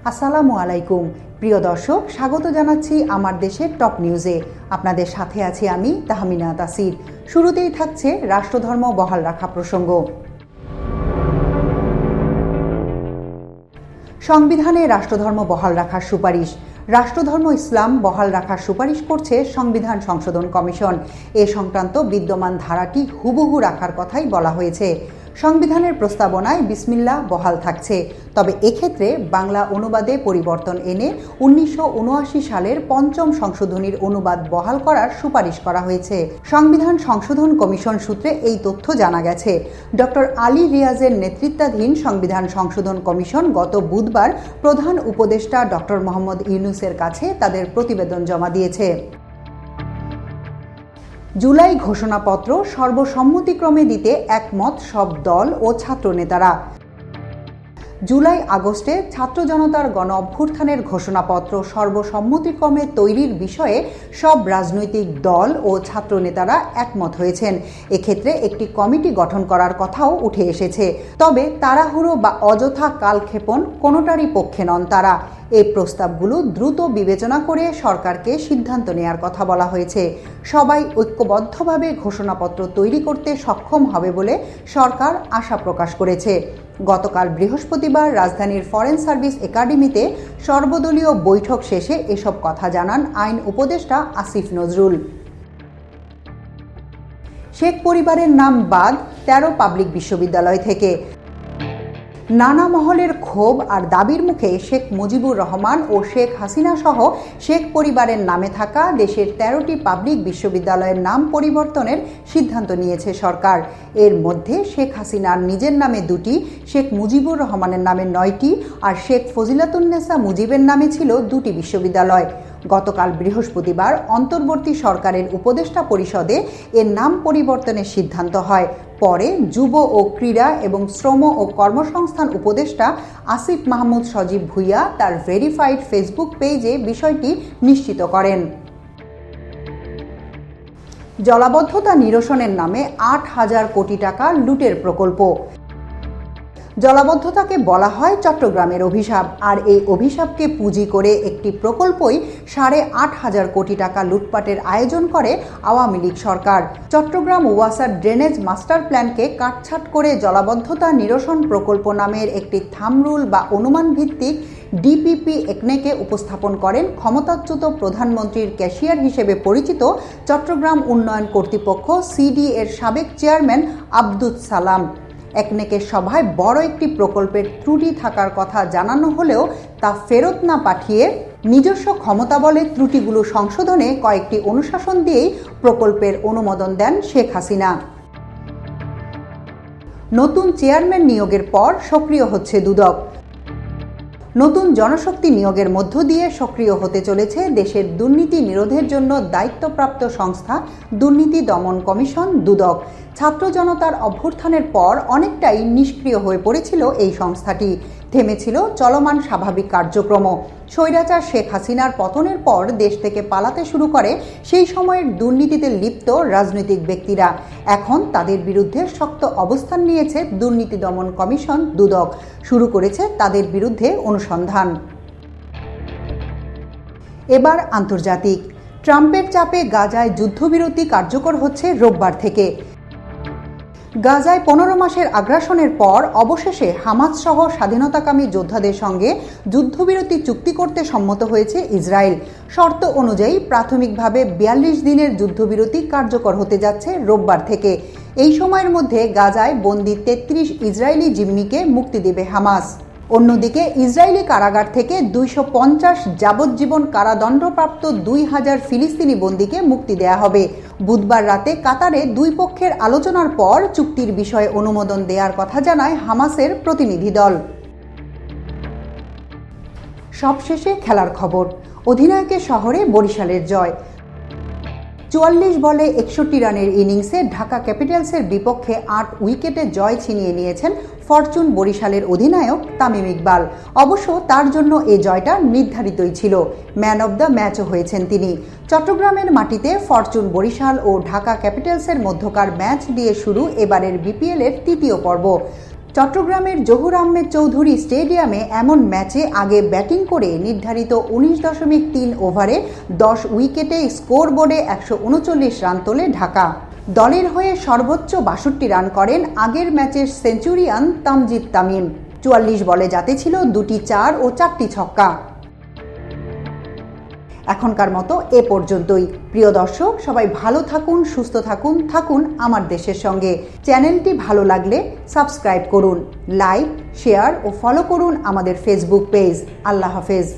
আসসালামু আলাইকুম প্রিয় দর্শক, স্বাগত জানাচ্ছি আমার দেশের টপ নিউজে। আপনাদের সাথে আছি আমি তাহমিনা তাসির। শুরুতেই থাকছে রাষ্ট্রধর্ম বহাল রাখা প্রসঙ্গ। সংবিধানে রাষ্ট্রধর্ম বহাল রাখার সুপারিশ। রাষ্ট্রধর্ম ইসলাম বহাল রাখার সুপারিশ করছে সংবিধান সংশোধন কমিশন। এ সংক্রান্ত বিদ্যমান ধারাটি হুবহু রাখার কথাই বলা হয়েছে। সংবিধানের প্রস্তাবনায় বিসমিল্লাহ বহাল থাকছে, তবে এক্ষেত্রে বাংলা অনুবাদে পরিবর্তন এনে 1979 সালের পঞ্চম সংশোধনীর অনুবাদ বহাল করার সুপারিশ করা হয়েছে। সংবিধান সংশোধন কমিশন সূত্রে এই তথ্য জানা গেছে। ডক্টর আলী রিয়াজের নেতৃত্বাধীন সংবিধান সংশোধন কমিশন গত বুধবার প্রধান উপদেষ্টা ডক্টর মোহাম্মদ ইউনূসের কাছে তাদের প্রতিবেদন জমা দিয়েছে। জুলাই ঘোষণাপত্র সর্বসম্মতিক্রমে দিতে একমত সব দল ও ছাত্রনেতারা। জুলাই আগস্টে ছাত্র জনতার গণ অভ্যুত্থানের ঘোষণাপত্র সর্বসম্মতিক্রমে তৈরির বিষয়ে সব রাজনৈতিক দল ও ছাত্রনেতারা একমত হয়েছেন। এক্ষেত্রে একটি কমিটি গঠন করার কথাও উঠে এসেছে, তবে তাড়াহুড়ো বা অযথা কালক্ষেপণ কোনোটারই পক্ষে নন তারা। এই প্রস্তাবগুলো দ্রুত বিবেচনা করে সরকারকে সিদ্ধান্ত নেয়ার কথা বলা হয়েছে। সবাই ঐক্যবদ্ধভাবে ঘোষণাপত্র তৈরি করতে সক্ষম হবে বলে সরকার আশা প্রকাশ করেছে। গতকাল বৃহস্পতিবার রাজধানীর ফরেন সার্ভিস একাডেমিতে সর্বদলীয় বৈঠক শেষে এসব কথা জানান আইন উপদেষ্টা আসিফ নজরুল। শেখ পরিবারের নাম বাদ 13 পাবলিক বিশ্ববিদ্যালয় থেকে। নানা মহলের ক্ষোভ আর দাবির মুখে শেখ মুজিবুর রহমান ও শেখ হাসিনা সহ শেখ পরিবারের নামে থাকা দেশের 13টি পাবলিক বিশ্ববিদ্যালয়ের নাম পরিবর্তনের সিদ্ধান্ত নিয়েছে সরকার। এর মধ্যে শেখ হাসিনার নিজের নামে 2টি, শেখ মুজিবুর রহমানের নামে 9টি আর শেখ ফজিলাতুন্নেসা মুজিবের নামে ছিল 2টি বিশ্ববিদ্যালয়। গতকাল বৃহস্পতিবার অন্তর্বর্তী সরকারের উপদেষ্টা পরিষদে এর নাম পরিবর্তনের সিদ্ধান্ত হয়। পরে যুব ও ক্রীড়া এবং শ্রম ও কর্মসংস্থান উপদেষ্টা আসিফ মাহমুদ সজীব ভুইয়া তার ভেরিফাইড ফেসবুক পেজে বিষয়টি নিশ্চিত করেন। জলাবদ্ধতা নিরসনের নামে 8,000 কোটি টাকা লুটের প্রকল্প। জলাবদ্ধতাকে বলা হয় চট্টগ্রামের অভিশাপ, আর এই অভিশাপকে পুঁজি করে একটি প্রকল্পই 8,500 কোটি টাকা লুটপাটের আয়োজন করে আওয়ামী লীগ সরকার। চট্টগ্রাম ওয়াসার ড্রেনেজ মাস্টার প্ল্যানকে কাটছাঁট করে জলাবদ্ধতা নিরসন প্রকল্প নামের একটি থামরুল বা অনুমান ভিত্তিক ডিপিপি একনেকে উপস্থাপন করেন ক্ষমতাচ্যুত প্রধানমন্ত্রীর ক্যাশিয়ার হিসেবে পরিচিত চট্টগ্রাম উন্নয়ন কর্তৃপক্ষ সিডি এর সাবেক চেয়ারম্যান আব্দুস সালাম। একনেকের সভায় বড় একটি প্রকল্পের ত্রুটি থাকার কথা জানানো হলেও তা ফেরত না পাঠিয়ে নিজস্ব ক্ষমতা বলে ত্রুটিগুলো সংশোধনে কয়েকটি অনুশাসন দিয়েই প্রকল্পের অনুমোদন দেন শেখ হাসিনা। নতুন চেয়ারম্যান নিয়োগের পর সক্রিয় হচ্ছে দুদক। নতুন জনশক্তি নিয়োগের মধ্য দিয়ে সক্রিয় হতে চলেছে দেশের দুর্নীতি নিরোধের জন্য দায়িত্বপ্রাপ্ত সংস্থা দুর্নীতি দমন কমিশন দুদক। ছাত্র জনতার অভ্যুত্থানের পর অনেকটাই নিষ্ক্রিয় হয়ে পড়েছিল এই সংস্থাটি। থেমেছিল চলমান স্বাভাবিক কার্যক্রম। স্বৈরাচার শেখ হাসিনার পতনের পর দেশ থেকে পালাতে শুরু করে সেই সময়ের দুর্নীতিতে লিপ্ত রাজনৈতিক ব্যক্তিরা। এখন তাদের বিরুদ্ধে শক্ত অবস্থান নিয়েছে দুর্নীতি দমন কমিশন দুদক। শুরু করেছে তাদের বিরুদ্ধে অনুসন্ধান। এবার আন্তর্জাতিক। ট্রাম্পের চাপে গাজায় যুদ্ধবিরতি কার্যকর হচ্ছে রোববার থেকে। গাজায় 15 মাসের আগ্রাসনের পর অবশেষে হামাস সহ স্বাধীনতাকামী যোদ্ধাদের সঙ্গে যুদ্ধবিরতি চুক্তি করতে সম্মত হয়েছে ইসরায়েল। শর্ত অনুযায়ী প্রাথমিকভাবে 42 দিনের যুদ্ধবিরতি কার্যকর হতে যাচ্ছে রোববার থেকে। এই সময়ের মধ্যে গাজায় বন্দী 33 ইসরায়েলি জিম্মিকে মুক্তি দেবে হামাস। অন্যদিকে ইসরায়েলি কারাগার থেকে 250 যাবজ্জীবন কারাদণ্ডপ্রাপ্ত 2000 ফিলিস্তিনি বন্দীকে মুক্তি দেয়া হবে। বুধবার রাতে কাতারে দুই পক্ষের আলোচনার পর চুক্তির বিষয়ে অনুমোদন দেওয়ার কথা জানায় হামাসের প্রতিনিধি দল। সবশেষে খেলার খবর। অধিনায়কের শহরে বরিশালের জয়। 44 বলে 61 রানের ইনিংসে ঢাকা ক্যাপিটালসের বিপক্ষে 8 উইকেটে জয় ছিনিয়ে নিয়েছেন ফরচুন বরিশালের অধিনায়ক তামিম ইকবাল। অবশ্য তার জন্য এই জয়টা নির্ধারিতই ছিল। ম্যান অব দ্য ম্যাচও হয়েছেন তিনি। চট্টগ্রামের মাটিতে ফরচুন বরিশাল ও ঢাকা ক্যাপিটালসের মধ্যকার ম্যাচ দিয়ে শুরু এবারের বিপিএল এর তৃতীয় পর্ব। চট্টগ্রামের জহুর আহমেদ চৌধুরী স্টেডিয়ামে এমন ম্যাচে আগে ব্যাটিং করে নির্ধারিত 19.3 ওভারে 10 উইকেটে স্কোর বোর্ডে 139 রান তোলে ঢাকা। দলের হয়ে সর্বোচ্চ 62 রান করেন আগের ম্যাচের সেঞ্চুরিয়ান তামজিদ তামিম। 44 বলে যাতে ছিল 2টি 4 ও 4টি ছক্কা। এখনকার মতো এ পর্যন্তই। প্রিয় দর্শক, সবাই ভালো থাকুন, সুস্থ থাকুন, থাকুন আমার দেশের সঙ্গে। চ্যানেলটি ভালো লাগলে সাবস্ক্রাইব করুন, লাইক, শেয়ার ও ফলো করুন আমাদের ফেসবুক পেজ। আল্লাহ হাফেজ।